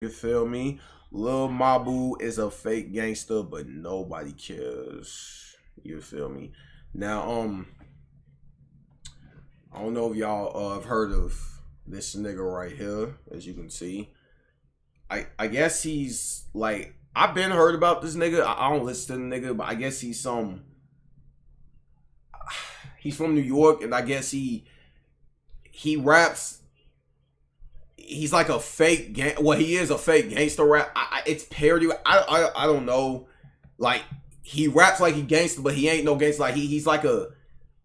You feel me? Lil Mabu is a fake gangster, but nobody cares. You feel me? Now, I don't know if y'all have heard of this nigga right here, as you can see. I guess he's like I've been heard about this nigga. I don't listen to the nigga, but I guess he's from New York, and I guess he raps. He's like a fake well, he is a fake gangster rap. It's parody. I don't know. Like he raps like he gangster, but he ain't no gangster. Like he's like a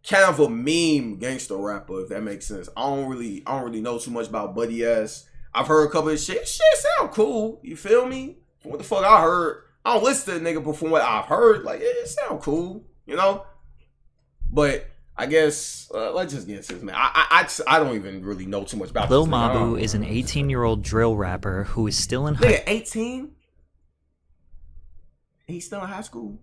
kind of a meme gangster rapper, if that makes sense. I don't really know too much about Buddy S. I've heard a couple of shit. Shit sound cool. You feel me? From what the fuck I heard, I don't listen to the nigga, but from what I've heard, like it sound cool, you know. But I guess let's just get into this, man. I don't even really know too much about Lil this Mabu is an 18-year-old drill rapper who is still in nigga 18. He's still in high school.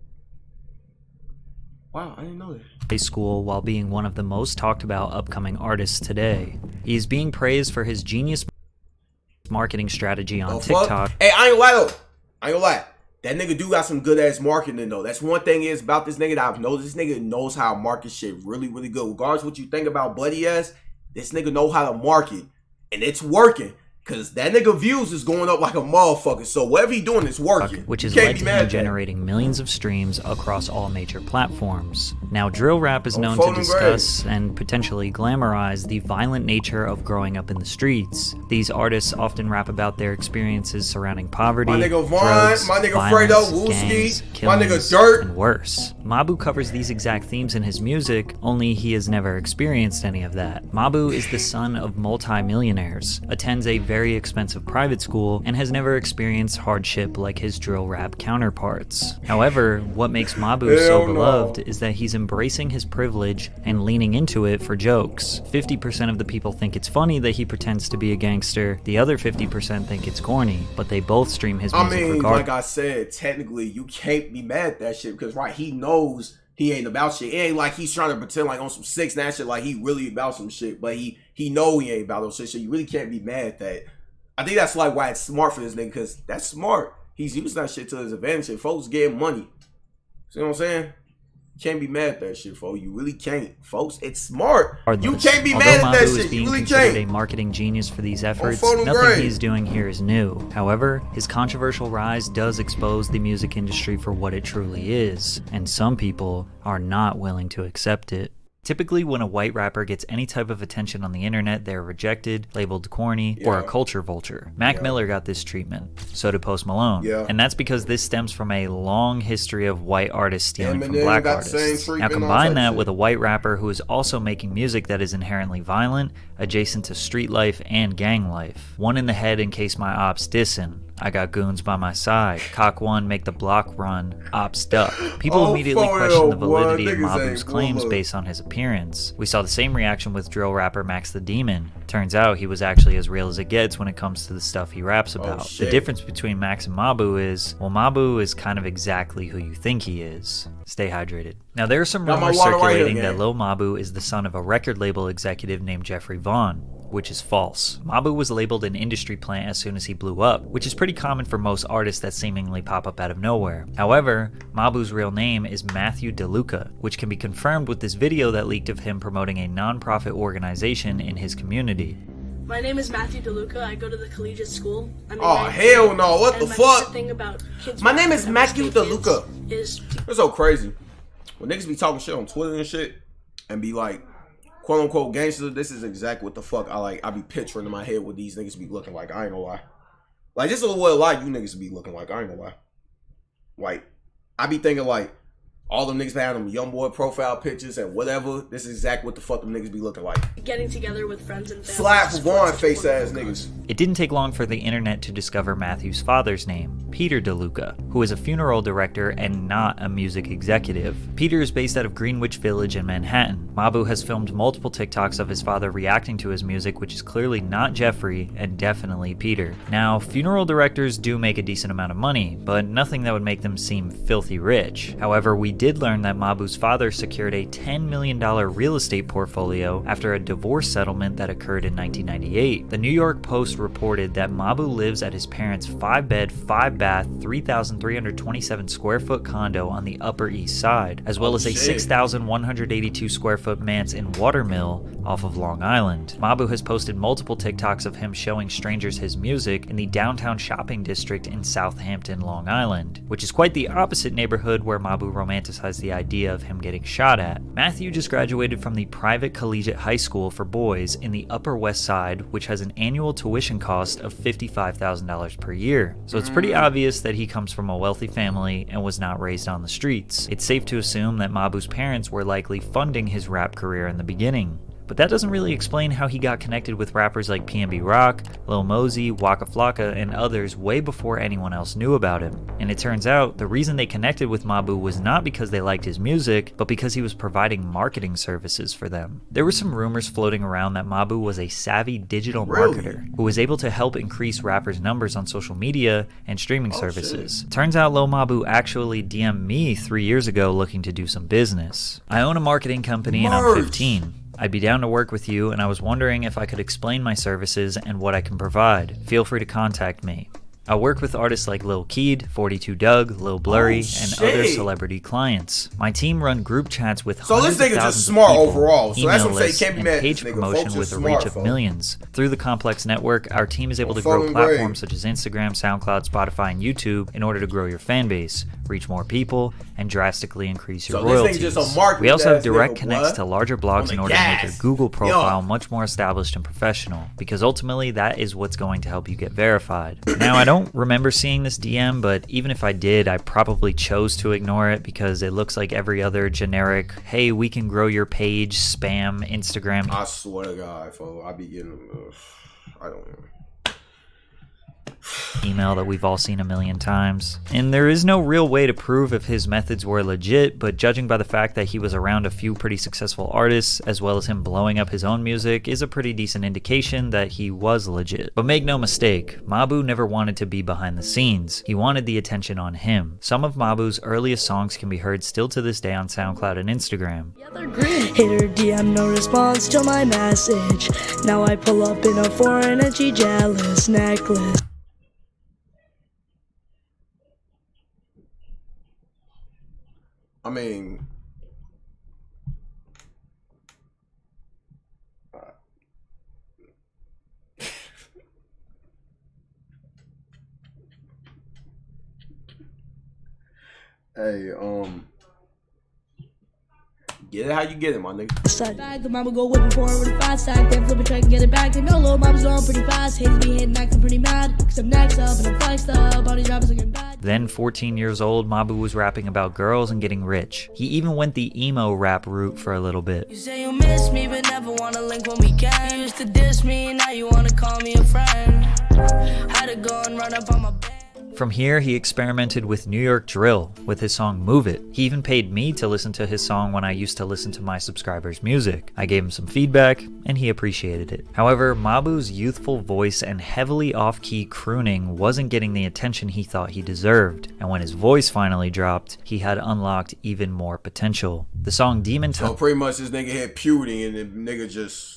Wow, I didn't know that. high school while being one of the most talked about upcoming artists today. He is being praised for his genius marketing strategy on TikTok. Hey, I ain't gonna lie though. I ain't gonna lie. That nigga do got some good ass marketing though. That's one thing is about this nigga that I've noticed. This nigga knows how to market shit really, really good. Regardless of what you think about Buddy S, this nigga know how to market. And it's working. Cause that nigga views is going up like a motherfucker. So whatever he doing is working. Which has led to him generating millions of streams across all major platforms. Now, drill rap is known to discuss and potentially glamorize the violent nature of growing up in the streets. These artists often rap about their experiences surrounding poverty, my nigga Vaughn, drugs, my nigga violence, Fredo, gangs, Wooski, my nigga killings, Dirt, and worse. Mabu covers these exact themes in his music, only he has never experienced any of that. Mabu is the son of multi-millionaires, attends a very expensive private school, and has never experienced hardship like his drill rap counterparts. However, what makes Mabu so beloved is that he's embracing his privilege and leaning into it for jokes. 50% of the people think it's funny that he pretends to be a gangster, the other 50% think it's corny, but they both stream his music regardless. Like I said, technically you can't be mad at that shit because right, he knows he ain't about shit. It ain't like he's trying to pretend like on some 6ix9ine shit like he really about some shit, but he know he ain't about those shit, so you really can't be mad at that. I think that's like why it's smart for this nigga, because that's smart. He's using that shit to his advantage and folks getting money. See what I'm saying? Can't be mad at that shit, folks. You really can't, folks. It's smart. You can't be mad at that shit. You really can't. A marketing genius for these efforts, nothing he's doing here is new. However, his controversial rise does expose the music industry for what it truly is, and some people are not willing to accept it. Typically, when a white rapper gets any type of attention on the internet, they're rejected, labeled corny, or a culture vulture. Mac Miller got this treatment. So did Post Malone. And that's because this stems from a long history of white artists stealing from black artists. Now combine that with a white rapper who is also making music that is inherently violent, adjacent to street life and gang life. One in the head in case my ops dissin'. I got goons by my side. Cock one, make the block run. Ops duck. People immediately question the validity of Mabu's claims based on his appearance. We saw the same reaction with drill rapper Max the Demon. Turns out he was actually as real as it gets when it comes to the stuff he raps about. The difference between Max and Mabu is, well, Mabu is kind of exactly who you think he is. Stay hydrated. Now there are some rumors circulating that Lil Mabu is the son of a record label executive named Jeffrey Vaughn, which is false. Mabu was labeled an industry plant as soon as he blew up, which is pretty common for most artists that seemingly pop up out of nowhere. However, Mabu's real name is Matthew DeLuca, which can be confirmed with this video that leaked of him promoting a non-profit organization in his community. My name is Matthew DeLuca. I go to the collegiate school. Oh hell no! What the fuck? My name is Matthew DeLuca. It's so crazy when niggas be talking shit on Twitter and shit, and be like, quote unquote gangster. This is exactly what the fuck I be picturing in my head what these niggas be looking like. I ain't gonna lie. Like this is what a lot of you niggas be looking like. I ain't gonna lie. Like I be thinking like all them niggas had them young boy profile pictures and whatever. This is exactly what the fuck them niggas be looking like. Getting together with friends and family. Slap for Vaughn face ass niggas. It didn't take long for the internet to discover Matthew's father's name, Peter DeLuca, who is a funeral director and not a music executive. Peter is based out of Greenwich Village in Manhattan. Mabu has filmed multiple TikToks of his father reacting to his music, which is clearly not Jeffrey and definitely Peter. Now, funeral directors do make a decent amount of money, but nothing that would make them seem filthy rich. However, we did learn that Mabu's father secured a $10 million real estate portfolio after a divorce settlement that occurred in 1998. The New York Post reported that Mabu lives at his parents' 5-bed, 5-bath, 3,327 square foot condo on the Upper East Side, as well as a 6,182 square foot manse in Watermill off of Long Island. Mabu has posted multiple TikToks of him showing strangers his music in the downtown shopping district in Southampton, Long Island, which is quite the opposite neighborhood where Mabu romanticized the idea of him getting shot at. Matthew just graduated from the private collegiate high school for boys in the Upper West Side, which has an annual tuition cost of $55,000 per year. So it's pretty obvious that he comes from a wealthy family and was not raised on the streets. It's safe to assume that Mabu's parents were likely funding his rap career in the beginning. But that doesn't really explain how he got connected with rappers like PNB Rock, Lil Mosey, Waka Flocka, and others way before anyone else knew about him. And it turns out, the reason they connected with Mabu was not because they liked his music, but because he was providing marketing services for them. There were some rumors floating around that Mabu was a savvy digital marketer who was able to help increase rappers' numbers on social media and streaming services. Turns out Lil Mabu actually DM'd me 3 years ago looking to do some business. I own a marketing company and I'm 15. I'd be down to work with you, and I was wondering if I could explain my services and what I can provide. Feel free to contact me. I work with artists like Lil Keed, 42 Doug, Lil Blurry, and other celebrity clients. My team run group chats with hundreds of thousands of people, overall. So email lists, and page promotion with a reach of millions. Through the complex network, our team is able to grow platforms such as Instagram, SoundCloud, Spotify, and YouTube in order to grow your fan base, reach more people, and drastically increase your royalties. We also have direct connects to larger blogs in order to make your Google profile much more established and professional, because ultimately that is what's going to help you get verified. Now, I don't remember seeing this DM, but even if I did, I probably chose to ignore it because it looks like every other generic, hey, we can grow your page, spam, Instagram. I swear to God, folks, I be getting, I don't know. Email that we've all seen a million times. And there is no real way to prove if his methods were legit, but judging by the fact that he was around a few pretty successful artists, as well as him blowing up his own music, is a pretty decent indication that he was legit. But make no mistake, Mabu never wanted to be behind the scenes. He wanted the attention on him. Some of Mabu's earliest songs can be heard still to this day on SoundCloud and Instagram. Hater DM, no response to my message. Now I pull up in a foreign and she jealous necklace. I mean, hey, get it how you get it, my nigga. Bag the mama go whipping forward with a fast stack, then flip a track and get it back. And no little mama's going pretty fast. Hates me hitting acting pretty mad, cause I'm next up and I'm flexed up. All these rappers looking bad. Then, 14 years old, Mabu was rapping about girls and getting rich. He even went the emo rap route for a little bit. You say you miss me, but never wanna link when we can. You used to diss me, now you wanna call me a friend. Had to go and run up on my bed. From here, he experimented with New York drill with his song Move It. He even paid me to listen to his song when I used to listen to my subscribers' music. I gave him some feedback, and he appreciated it. However, Mabu's youthful voice and heavily off-key crooning wasn't getting the attention he thought he deserved, and when his voice finally dropped, he had unlocked even more potential. The song Demon Time. So pretty much this nigga had puberty and the nigga just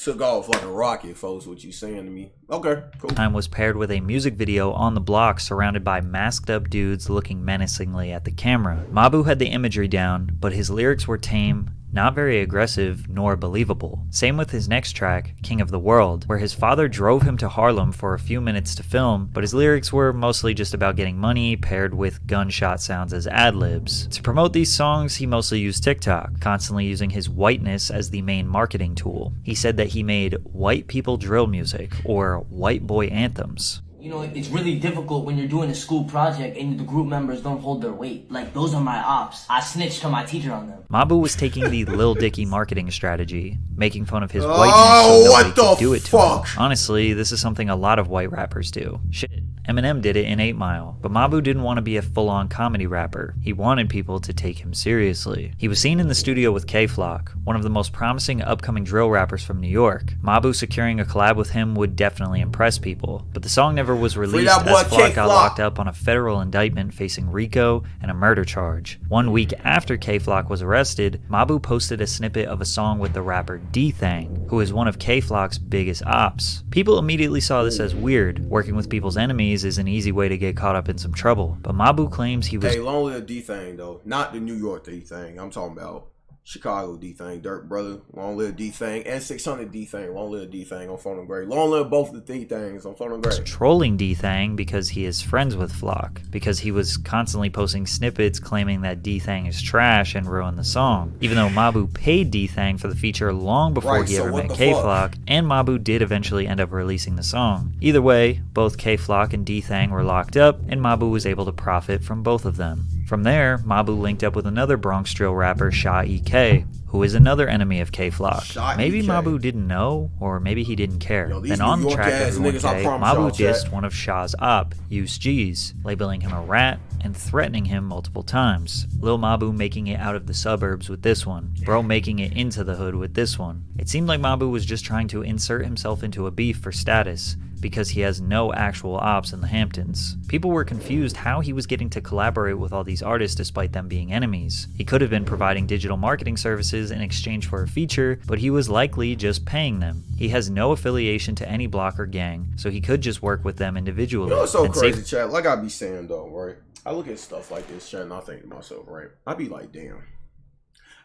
took off like a rocket, folks, what you saying to me. Okay, cool. Time was paired with a music video on the block surrounded by masked up dudes looking menacingly at the camera. Mabu had the imagery down, but his lyrics were tame, not very aggressive, nor believable. Same with his next track, King of the World, where his father drove him to Harlem for a few minutes to film, but his lyrics were mostly just about getting money paired with gunshot sounds as ad-libs. To promote these songs, he mostly used TikTok, constantly using his whiteness as the main marketing tool. He said that he made white people drill music, or white boy anthems. You know, it's really difficult when you're doing a school project and the group members don't hold their weight. Like, those are my ops. I snitched to my teacher on them. Mabu was taking the Lil Dicky marketing strategy, making fun of his whiteness so nobody could do it to him. Honestly, this is something a lot of white rappers do. Shit, Eminem did it in 8 Mile, but Mabu didn't want to be a full-on comedy rapper. He wanted people to take him seriously. He was seen in the studio with K-Flock, one of the most promising upcoming drill rappers from New York. Mabu securing a collab with him would definitely impress people, but the song never was released as Flock got locked up on a federal indictment facing RICO and a murder charge. 1 week after K-Flock was arrested, Mabu posted a snippet of a song with the rapper D-Thang, who is one of K-Flock's biggest ops. People immediately saw this as weird. Working with people's enemies is an easy way to get caught up in some trouble, but Mabu claims he was— Hey, long live D-Thang though, not the New York D-Thang. I'm talking about Chicago D-Thang, Dirt Brother, long live D-Thang, and 600 D-Thang, long live D-Thang on Phone and Gray. Long live both the D-Thangs on Phone and Gray. Trolling D-Thang because he is friends with Flock, because he was constantly posting snippets claiming that D-Thang is trash and ruined the song. Even though Mabu paid D-Thang for the feature long before he ever met K-Flock, and Mabu did eventually end up releasing the song. Either way, both K-Flock and D-Thang were locked up, and Mabu was able to profit from both of them. From there, Mabu linked up with another Bronx drill rapper, Shaw E.K., who is another enemy of K-Flock. Maybe Mabu didn't know, or maybe he didn't care. Then on the track Everyone K, Mabu dissed one of Shaw's op, Use G's, labeling him a rat and threatening him multiple times. Lil Mabu making it out of the suburbs with this one. Bro making it into the hood with this one. It seemed like Mabu was just trying to insert himself into a beef for status, because he has no actual ops in the Hamptons. People were confused how he was getting to collaborate with all these artists despite them being enemies. He could have been providing digital marketing services in exchange for a feature, but he was likely just paying them. He has no affiliation to any block or gang, so he could just work with them individually. You know what's so crazy, chat? Like I be saying though, right? I look at stuff like this, chat, and I think to myself, right? I be like, damn.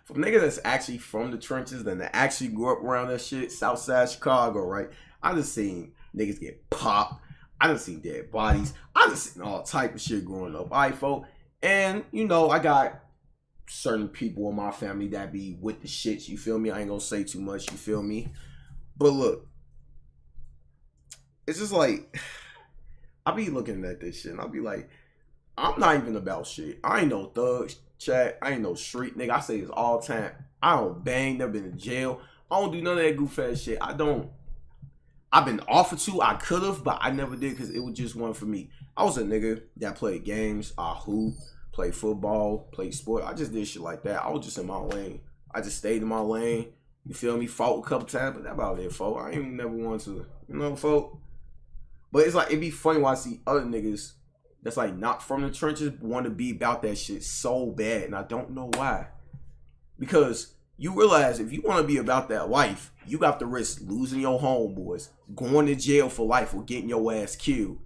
For a nigga that's actually from the trenches, then that actually grew up around that shit, Southside Chicago, right? I just seen niggas get popped. I done seen dead bodies. I done seen all type of shit growing up. Alright, folks. And, you know, I got certain people in my family that be with the shits, you feel me? I ain't gonna say too much, you feel me? But look, it's just like, I be looking at this shit and I be like, I'm not even about shit. I ain't no thug, chat. I ain't no street nigga. I say this all the time. I don't bang, never been in jail. I don't do none of that goof ass shit. I've been offered to, I could have, but I never did because it was just one for me. I was a nigga that played games, I hoop, played football, played sport. I just did shit like that. I was just in my lane. I just stayed in my lane. You feel me? Fought a couple times, but that about it, folk. I ain't never want to, you know, folk. But it's like, it'd be funny when I see other niggas that's like not from the trenches want to be about that shit so bad, and I don't know why. Because you realize if you want to be about that life, you got to risk losing your homeboys, going to jail for life, or getting your ass killed.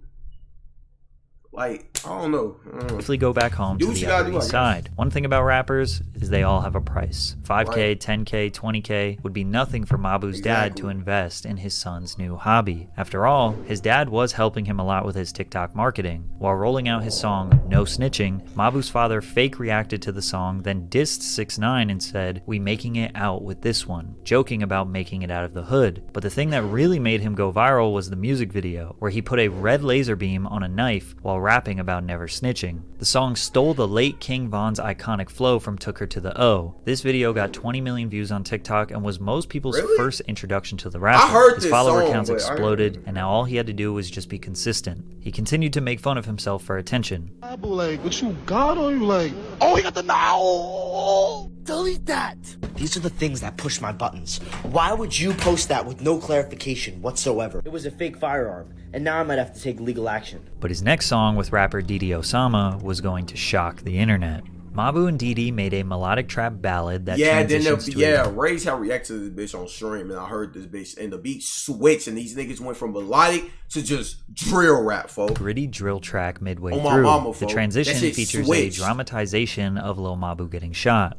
Like, I don't know. Briefly go back home to the Upper East Side. One thing about rappers is they all have a price. 5K, 10K, 20K would be nothing for Mabu's dad to invest in his son's new hobby. After all, his dad was helping him a lot with his TikTok marketing. While rolling out his song, No Snitching, Mabu's father fake reacted to the song, then dissed 6ix9ine and said, "We making it out with this one," joking about making it out of the hood. But the thing that really made him go viral was the music video, where he put a red laser beam on a knife while rapping about never snitching. The song stole the late King Von's iconic flow from Took Her to the O. This video got 20 million views on TikTok and was most people's first introduction to the rapper. His follower counts exploded, and now all he had to do was just be consistent. He continued to make fun of himself for attention. Like, what you got on you? Like, oh, he got the now. Delete that. These are the things that push my buttons. Why would you post that with no clarification whatsoever? It was a fake firearm, and now I might have to take legal action. But his next song with rapper Didi Osama was going to shock the internet. Mabu and Didi made a melodic trap ballad that Ray's how react to this bitch on stream, and I heard this bitch, and the beat switched, and these niggas went from melodic to just drill rap, folks. Gritty drill track midway through. The transition features a dramatization of Lil Mabu getting shot.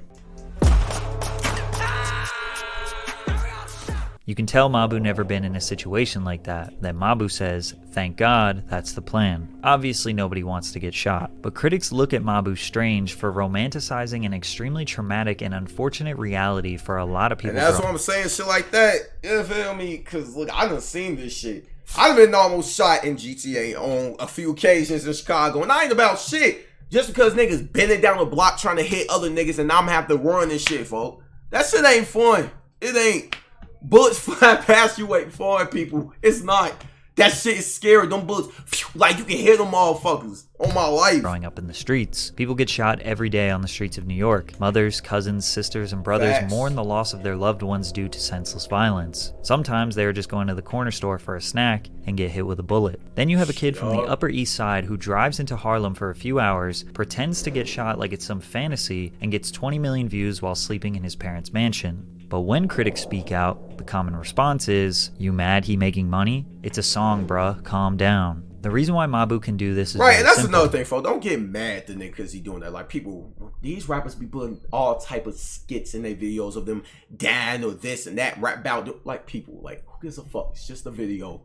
You can tell Mabu never been in a situation like that. Then Mabu says, "Thank God, that's the plan." Obviously nobody wants to get shot, but critics look at Mabu strange for romanticizing an extremely traumatic and unfortunate reality for a lot of people. And that's what I'm saying, shit like that. You feel me? Cause look, I done seen this shit. I've been almost shot in GTA on a few occasions in Chicago, and I ain't about shit. Just because niggas bending down the block trying to hit other niggas and I'm have to run and shit, folks. That shit ain't fun. It ain't. Bullets flying past you waiting for people. It's not. That shit is scary. Them bullets, like you can hear them motherfuckers on my life. Growing up in the streets, people get shot every day on the streets of New York. Mothers, cousins, sisters, and brothers mourn the loss of their loved ones due to senseless violence. Sometimes they are just going to the corner store for a snack and get hit with a bullet. Then you have a kid from the Upper East Side who drives into Harlem for a few hours, pretends to get shot like it's some fantasy, and gets 20 million views while sleeping in his parents' mansion. But when critics speak out, the common response is, "You mad he making money? It's a song, bruh, calm down." The reason why Mabu can do this is right, and that's simple. another thing, folks. Don't get mad at the nigga because he doing that. Like, people, these rappers be putting all type of skits in their videos of them dying or this and that, rap about, like, people, like, who gives a fuck? It's just a video.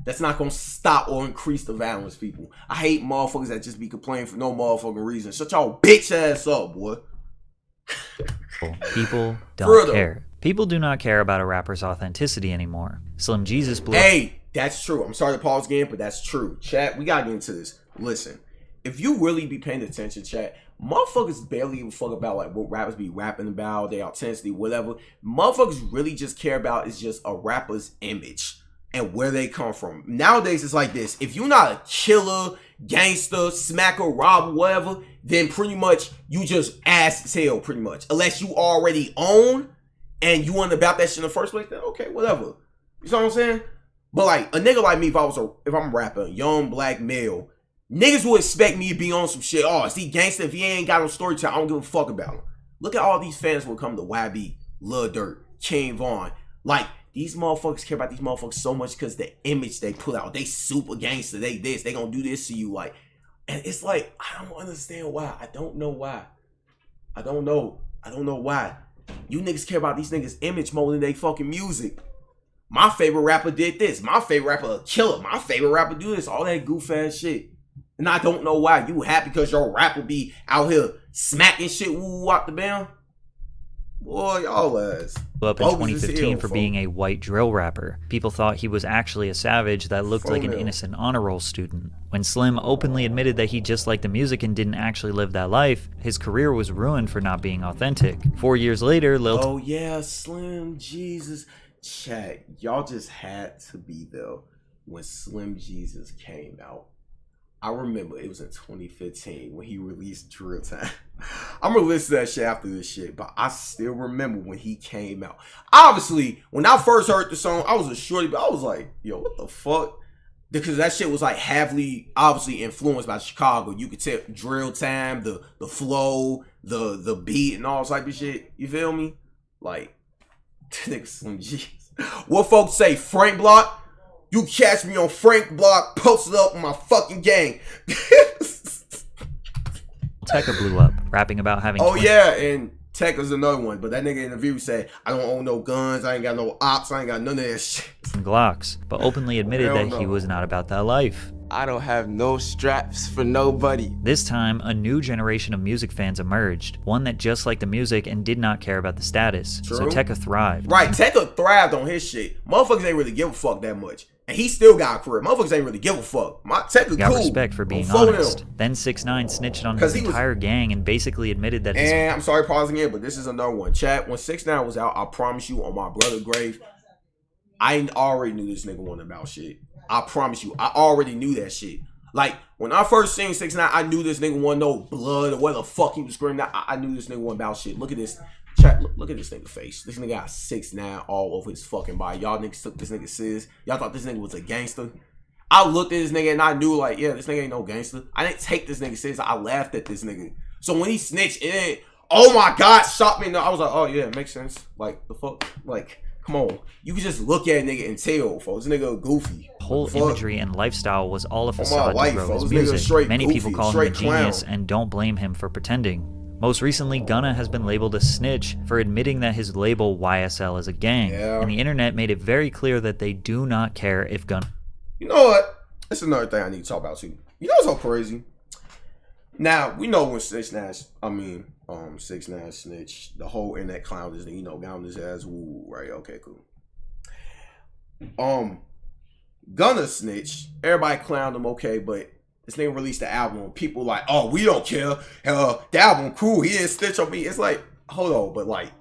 That's not gonna stop or increase the violence, people. I hate motherfuckers that just be complaining for no motherfucking reason. Shut y'all bitch ass up, boy. People don't care. People do not care about a rapper's authenticity anymore. Slim Jesus blew up. Hey, that's true. I'm sorry to pause again, but that's true. Chat, we gotta get into this. Listen, if you really be paying attention, chat, motherfuckers barely even fuck about like what rappers be rapping about, their authenticity, whatever. Motherfuckers really just care about is just a rapper's image and where they come from. Nowadays, it's like this. If you're not a killer, gangster, smacker, robber, whatever, then pretty much you just ass as hell, pretty much. Unless you already own and you wasn't about that shit in the first place, then okay, whatever. You know what I'm saying? But like, a nigga like me, if I'm a rapper, young black male, niggas would expect me to be on some shit. Oh, is he gangster? If he ain't got no story time, I don't give a fuck about him. Look at all these fans who come to YB, Lil Durk, King Von. Like, these motherfuckers care about these motherfuckers so much because the image they put out. They super gangster. They this. They gonna do this to you. Like, and it's like, I don't understand why. I don't know why. I don't know why. You niggas care about these niggas' image more than they fucking music. My favorite rapper did this. My favorite rapper a killer. My favorite rapper do this. All that goof ass shit. And I don't know why. You happy because your rapper be out here smacking shit woo out the band? Boy, y'all ass. Up in 2015 for being a white drill rapper. People thought he was actually a savage that looked like an innocent honor roll student. When Slim openly admitted that he just liked the music and didn't actually live that life, his career was ruined for not being authentic. 4 years later, Oh yeah, Slim Jesus. Chat, y'all just had to be there when Slim Jesus came out. I remember it was in 2015 when he released Drill Time. I'm gonna listen to that shit after this shit, but I still remember when he came out. Obviously, when I first heard the song, I was a shorty, but I was like, yo, what the fuck? Because that shit was like heavily, obviously influenced by Chicago. You could tell Drill Time, the flow, the beat, and all type of shit. You feel me? Like, nigga Slim Jesus. What folks say, Frank Block? You catch me on Frank Block, posted up with my fucking gang. Tekka blew up, rapping about having... Oh yeah, and Tekka's another one. But that nigga in the video said, I don't own no guns, I ain't got no ops, I ain't got none of that shit. Glocks, but openly admitted that he was not about that life. I don't have no straps for nobody. This time, a new generation of music fans emerged, one that just liked the music and did not care about the status. True. So Tekka thrived. Right, Tekka thrived on his shit. Motherfuckers ain't really give a fuck that much. And he still got a career. Motherfuckers ain't really give a fuck. My Tekka got cool. Respect for being honest. Then 6ix9ine snitched on his entire gang and basically admitted that his... And I'm sorry pausing it, but this is another one. Chat, when 6ix9ine was out, I promise you on my brother's grave, I already knew this nigga wasn't about shit. I promise you, I already knew that shit. Like, when I first seen 6ix9ine, I knew this nigga wasn't no blood or what the fuck he was screaming out. I knew this nigga wasn't about shit. Look at this. Chat, look at this nigga face. This nigga got 6ix9ine all over his fucking body. Y'all niggas took this nigga serious. Y'all thought this nigga was a gangster. I looked at this nigga and I knew, like, yeah, this nigga ain't no gangster. I didn't take this nigga serious. I laughed at this nigga. So when he snitched, it ain't, oh my God, shot me. I was like, oh yeah, it makes sense. Like, the fuck? Like, come on. You can just look at a nigga and tell, folks. This nigga goofy. Whole imagery and lifestyle was all a facade to grow his This music. Many goofy, people call him a genius and don't blame him for pretending. Most recently, Gunna has been labeled a snitch for admitting that his label YSL is a gang. Yeah. And the internet made it very clear that they do not care if Gunna... You know what? That's another thing I need to talk about too. You know what's so crazy? Now, we know when 6ix9ine snitch, the whole internet clown this, you know, down his ass, woo, right? Okay, cool. Gunna snitch, everybody clowned him, okay, but this nigga released the album and people like, oh, we don't care. The album cool, he didn't snitch on me. It's like, hold on, but like,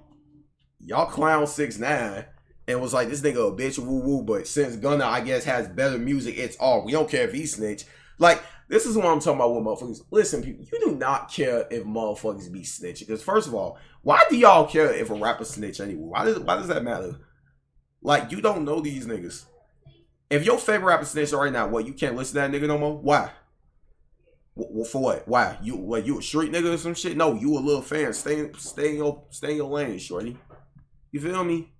y'all clown 6ix9ine and was like, this nigga a bitch, woo woo. But since Gunna, I guess, has better music, it's all. We don't care if he snitch. Like, this is what I'm talking about with motherfuckers. Listen, people, you do not care if motherfuckers be snitching. Because first of all, why do y'all care if a rapper snitch anyway? Why does that matter? Like, you don't know these niggas. If your favorite rapper snitch right now, what, you can't listen to that nigga no more? Why? For what? Why? You a street nigga or some shit? No, you a little fan. Stay in your lane, shorty. You feel me?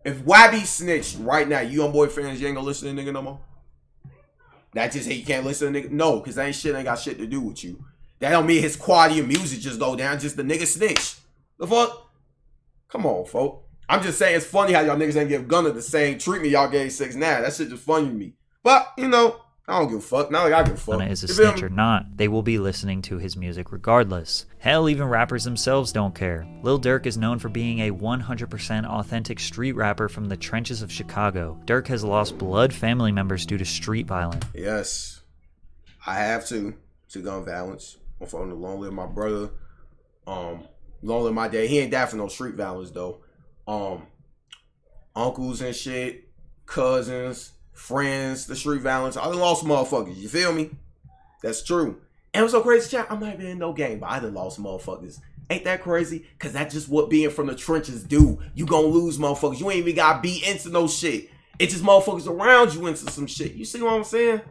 If YB snitched right now, you YoungBoy fans, you ain't gonna listen to nigga no more? That just say you can't listen to nigga? No, because that ain't got shit to do with you. That don't mean his quality of music just go down, just the nigga snitch. The fuck? Come on, folk. I'm just saying it's funny how y'all niggas ain't give Gunna the same treatment y'all gave 6ix9ine. That shit just funny to me. But, you know, I don't give a fuck. Not like I give a fuck. Gunna is a snitch or not, they will be listening to his music regardless. Hell, even rappers themselves don't care. Lil Durk is known for being a 100% authentic street rapper from the trenches of Chicago. Durk has lost blood family members due to street violence. Yes, I have to gun violence. I'm from the long live my brother. Long live my dad. He ain't died for no street violence though. Uncles and shit, cousins, friends, the street violence. I done lost motherfuckers. You feel me? That's true. And it was so crazy, chat. I'm not even in no game, but I done lost motherfuckers. Ain't that crazy? Cause that's just what being from the trenches do. You gonna lose motherfuckers. You ain't even gotta be into no shit. It's just motherfuckers around you into some shit. You see what I'm saying?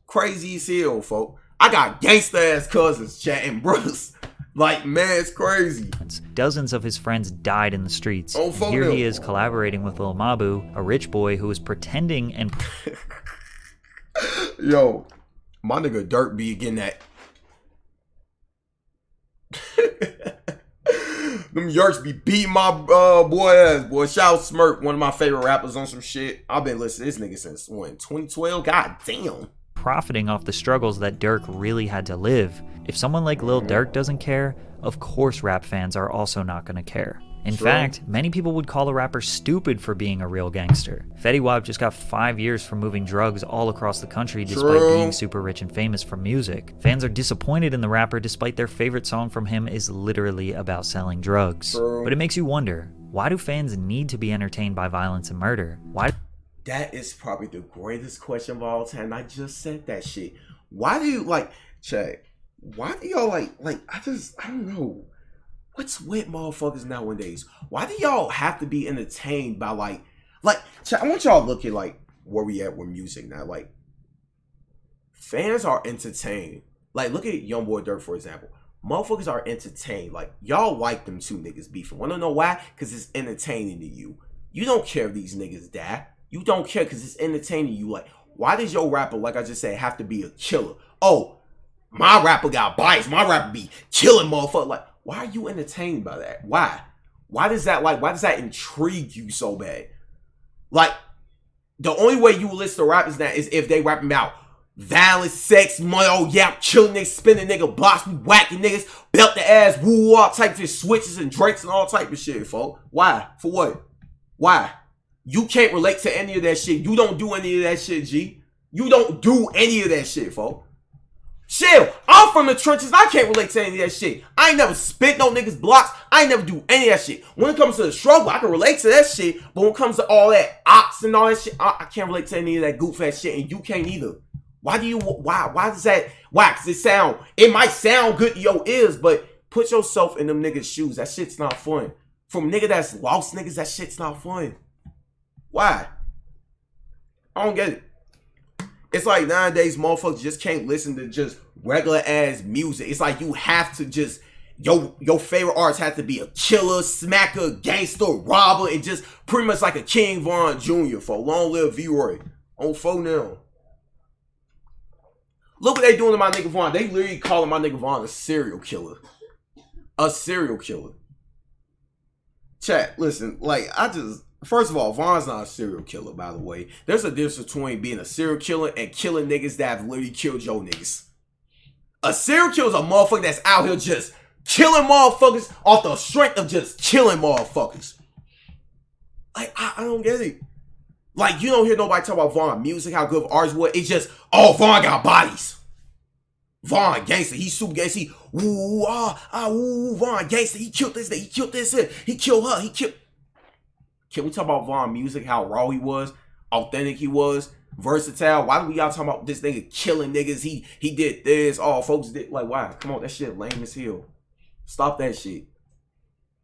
Crazy as hell, folk. I got gangster ass cousins, chat, and brothers. Like, man, it's crazy. Dozens of his friends died in the streets. Oh, and here he is collaborating with Lil Mabu, a rich boy who is pretending and... Yo, my nigga Durk be getting that... Them Yerks be beating my boy ass, boy. Shout out Smirk, one of my favorite rappers on some shit. I've been listening to this nigga since, when, 2012? God damn. Profiting off the struggles that Durk really had to live. If someone like Lil Durk doesn't care, of course rap fans are also not going to care. In fact, many people would call a rapper stupid for being a real gangster. Fetty Wap just got 5 years for moving drugs all across the country despite being super rich and famous for music. Fans are disappointed in the rapper despite their favorite song from him is literally about selling drugs. But it makes you wonder, why do fans need to be entertained by violence and murder? Why? That is probably the greatest question of all time. I just said that shit. Why do you, like, check, why do y'all, like, I don't know. What's with motherfuckers nowadays? Why do y'all have to be entertained by, like, check, I want y'all to look at, like, where we at with music now. Like, fans are entertained. Like, look at YoungBoy Durk, for example. Motherfuckers are entertained. Like, y'all like them two niggas beefing. Wanna know why? Because it's entertaining to you. You don't care if these niggas die. You don't care because it's entertaining you. Like, why does your rapper, like I just said, have to be a killer? Oh, my rapper got bites. My rapper be killing motherfuckers. Like, why are you entertained by that? Why? Why does that intrigue you so bad? Like, the only way you listen to rappers now is if they rapping about violence, sex, money, oh yeah, I'm killing niggas, spinning nigga blocks, we whacking niggas, belt the ass, woo, all types of switches and drakes and all type of shit, folks. Why? For what? Why? You can't relate to any of that shit. You don't do any of that shit, G. You don't do any of that shit, folks. Chill. I'm from the trenches. I can't relate to any of that shit. I ain't never spit no niggas blocks. I ain't never do any of that shit. When it comes to the struggle, I can relate to that shit. But when it comes to all that ops and all that shit, I can't relate to any of that goof ass shit. And you can't either. Why does that? Why? Because it might sound good to your ears, but put yourself in them niggas' shoes. That shit's not fun. From a nigga that's lost niggas, that shit's not fun. Why? I don't get it. It's like nowadays motherfuckers just can't listen to just regular ass music. It's like you have to just, your favorite artist has to be a killer, smacker, gangster, robber, and just pretty much like a King Von Jr. for long live V-Roy. On phone now. Look what they doing to my nigga Von. They literally calling my nigga Von a serial killer. A serial killer. Chat, listen, like first of all, Von's not a serial killer, by the way. There's a difference between being a serial killer and killing niggas that have literally killed your niggas. A serial killer is a motherfucker that's out here just killing motherfuckers off the strength of just killing motherfuckers. Like, I don't get it. Like, you don't hear nobody talk about Von music, how good of artists was. It's just, oh, Von got bodies. Von gangster, he's super gangster. Von gangster, he killed this, he killed this, he killed her, he killed... Can we talk about Von music, how raw he was, authentic he was, versatile? Why do we y'all talking about this nigga killing niggas? He did this. Oh, folks did like why? Come on, that shit lame as hell. Stop that shit.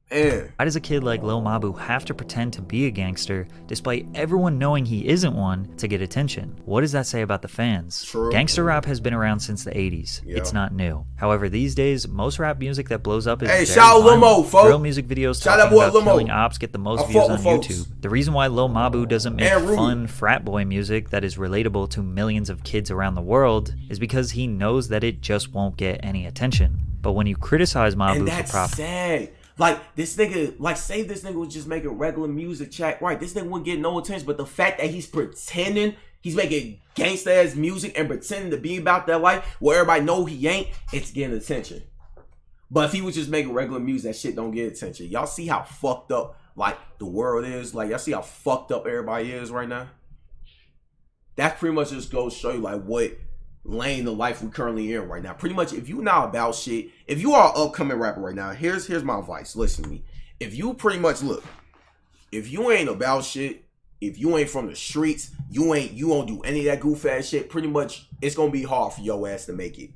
Man. Why does a kid like Lil Mabu have to pretend to be a gangster despite everyone knowing he isn't one to get attention? What does that say about the fans? True. Gangster rap has been around since the 80s. Yeah. It's not new. However, these days, most rap music that blows up is hey, very shout out Lil Mo, violent. folks. Drill music videos Shout talking out about Lil killing Mo. ops get the most views on folks. YouTube. The reason why Lil Mabu doesn't make And fun frat boy music that is relatable to millions of kids around the world is because he knows that it just won't get any attention. But when you criticize Mabu And for that's profit, sad. Like, this nigga, like, say this nigga was just making regular music, chat. Right, this nigga wouldn't get no attention. But the fact that he's pretending, he's making gangsta-ass music and pretending to be about that life where everybody know he ain't, it's getting attention. But if he was just making regular music, that shit don't get attention. Y'all see how fucked up, like, the world is? Like, y'all see how fucked up everybody is right now? That pretty much just goes to show you, like, what lane the life we currently in right now. Pretty much, if you not about shit, if you are an upcoming rapper right now, here's my advice. Listen to me. If you pretty much look, if you ain't about shit, if you ain't from the streets, you don't do any of that goof ass shit, pretty much it's gonna be hard for your ass to make it.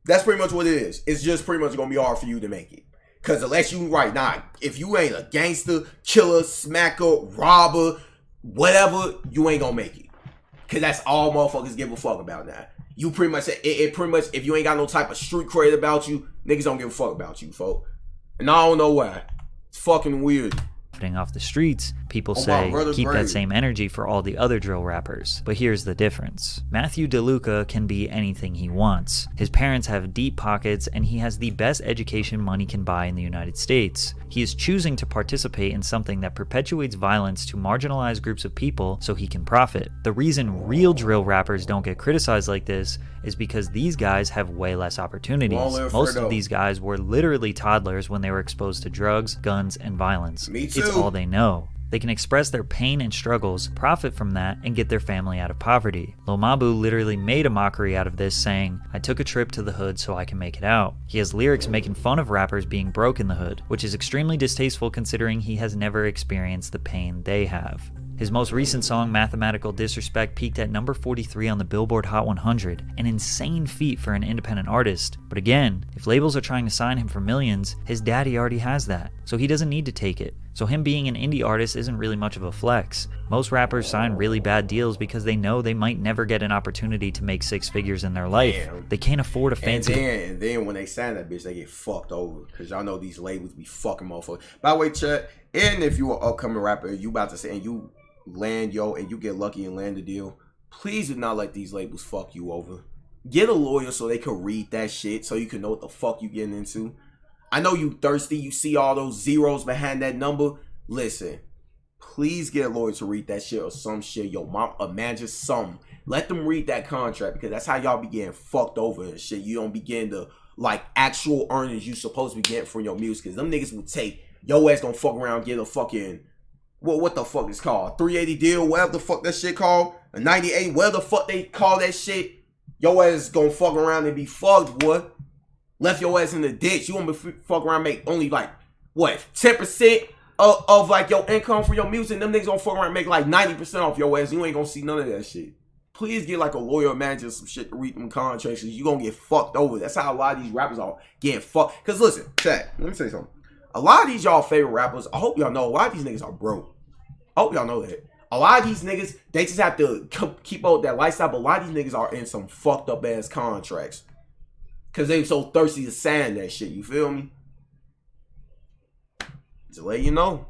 That's pretty much what it is. It's just pretty much gonna be hard for you to make it. Cause unless you right now, if you ain't a gangster, killer, smacker, robber, whatever, you ain't gonna make it. Cause that's all motherfuckers give a fuck about now. You pretty much, it pretty much, if you ain't got no type of street cred about you, niggas don't give a fuck about you, folk. And I don't know why. It's fucking weird. off the streets, people Oh, say wow, keep great. that same energy for all the other drill rappers. But here's the difference. Matthew DeLuca can be anything he wants. His parents have deep pockets and he has the best education money can buy in the United States. He is choosing to participate in something that perpetuates violence to marginalized groups of people so he can profit. The reason real drill rappers don't get criticized like this is because these guys have way less opportunities. Most of these guys were literally toddlers when they were exposed to drugs, guns, and violence. Me too. It's all they know. They can express their pain and struggles, profit from that, and get their family out of poverty. Lil Mabu literally made a mockery out of this, saying, "I took a trip to the hood so I can make it out." He has lyrics making fun of rappers being broke in the hood, which is extremely distasteful considering he has never experienced the pain they have. His most recent song, Mathematical Disrespect, peaked at number 43 on the Billboard Hot 100, an insane feat for an independent artist. But again, if labels are trying to sign him for millions, his daddy already has that, so he doesn't need to take it. So him being an indie artist isn't really much of a flex. Most rappers sign really bad deals because they know they might never get an opportunity to make six figures in their life. Damn. They can't afford a fancy... And then when they sign that bitch, they get fucked over. Because y'all know these labels be fucking motherfuckers. By the way, Chet, and if you are an upcoming rapper and you about to say, and you land and you get lucky and land a deal, please do not let these labels fuck you over. Get a lawyer so they can read that shit so you can know what the fuck you getting into. I know you thirsty, you see all those zeros behind that number. Listen, please get a lawyer to read that shit or some shit. Yo, mom, imagine something. Let them read that contract because that's how y'all be getting fucked over and shit. You don't begin to like actual earnings you supposed to be getting from your music because them niggas will take your ass gonna fuck around, get a fucking what the fuck is called 380 deal, whatever the fuck that shit called, a 98, whatever the fuck they call that shit. Your ass gonna fuck around and be fucked, boy. Left your ass in the ditch. You want to fuck around and make only like, what, 10% of like your income for your music? Them niggas gonna fuck around and make like 90% off your ass. You ain't gonna see none of that shit. Please get like a lawyer or manager some shit to read them contracts. You gonna get fucked over. That's how a lot of these rappers are getting fucked. Cause listen, chat, let me say something. A lot of these y'all favorite rappers, I hope y'all know, a lot of these niggas are broke. I hope y'all know that. A lot of these niggas, they just have to keep up with that lifestyle, but a lot of these niggas are in some fucked up ass contracts. Cause they so thirsty to sign that shit, you feel me? Just let you know.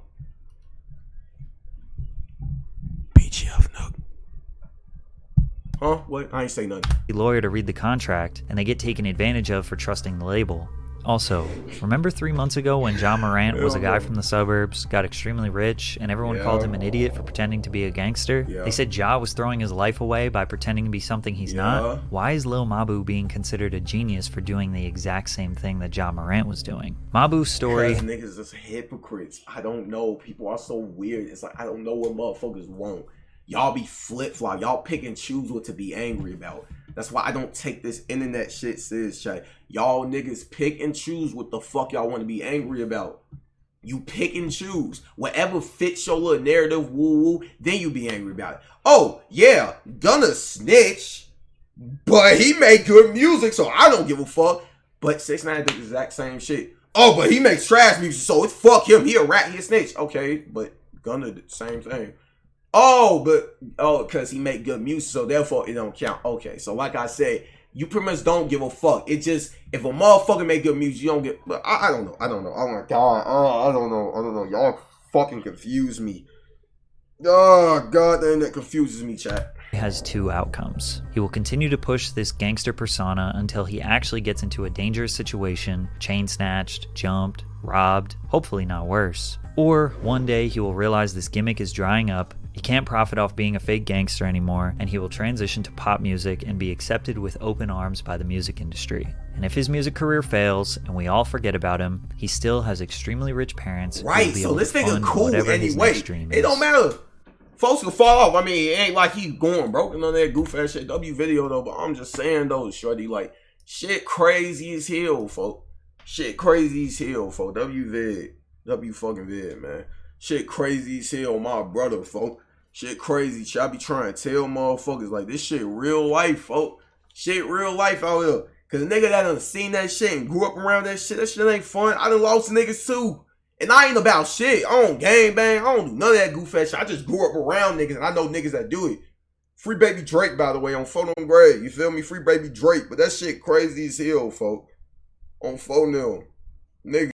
BGF Nook. Huh? What? I ain't say nothing. lawyer to read the contract, and they get taken advantage of for trusting the label. Also, remember 3 months ago when Ja Morant was a guy from the suburbs, got extremely rich, and everyone called him an idiot for pretending to be a gangster? They said Ja was throwing his life away by pretending to be something he's not? Why is Lil Mabu being considered a genius for doing the exact same thing that Ja Morant was doing? Mabu's story... Because niggas is hypocrites. I don't know. People are so weird. It's like, I don't know what motherfuckers want. Y'all be flip-flop. Y'all pick and choose what to be angry about. That's why I don't take this internet shit serious, chat. Y'all niggas pick and choose what the fuck y'all want to be angry about. You pick and choose. Whatever fits your little narrative, woo-woo, then you be angry about it. Oh, yeah, Gunna snitch, but he make good music, so I don't give a fuck. But 6ix9ine did the exact same shit. Oh, but he makes trash music, so it's fuck him. He a rat, he a snitch. Okay, but Gunna did the same thing. Oh, because he make good music, so therefore it don't count. Okay, so like I said, you pretty much don't give a fuck. It just, if a motherfucker make good music, you don't get, but I don't know. Oh my God. I don't know. Y'all fucking confuse me. Oh, God, that confuses me, chat. Has two outcomes. He will continue to push this gangster persona until he actually gets into a dangerous situation, chain snatched, jumped, robbed, hopefully not worse. Or one day he will realize this gimmick is drying up, he can't profit off being a fake gangster anymore, and he will transition to pop music and be accepted with open arms by the music industry. And if his music career fails and we all forget about him, he still has extremely rich parents. Right, so this nigga cool anyway. It don't matter. Folks can fall off. I mean, it ain't like he going broken on that goof ass shit. W video though, but I'm just saying though, shorty, like, shit crazy as hell, folk. Shit crazy as hell, folk. W fucking vid, man. Shit crazy as hell, my brother, folk. Shit crazy. Shit, I be trying to tell motherfuckers, like, this shit real life, folk. Shit real life out here. Cause a nigga that done seen that shit and grew up around that shit ain't fun. I done lost niggas too. And I ain't about shit. I don't gang bang. I don't do none of that goof ass shit. I just grew up around niggas and I know niggas that do it. Free Baby Drake, by the way, on Photo Grade. You feel me? Free Baby Drake. But that shit crazy as hell, folk. On Photo Nigga.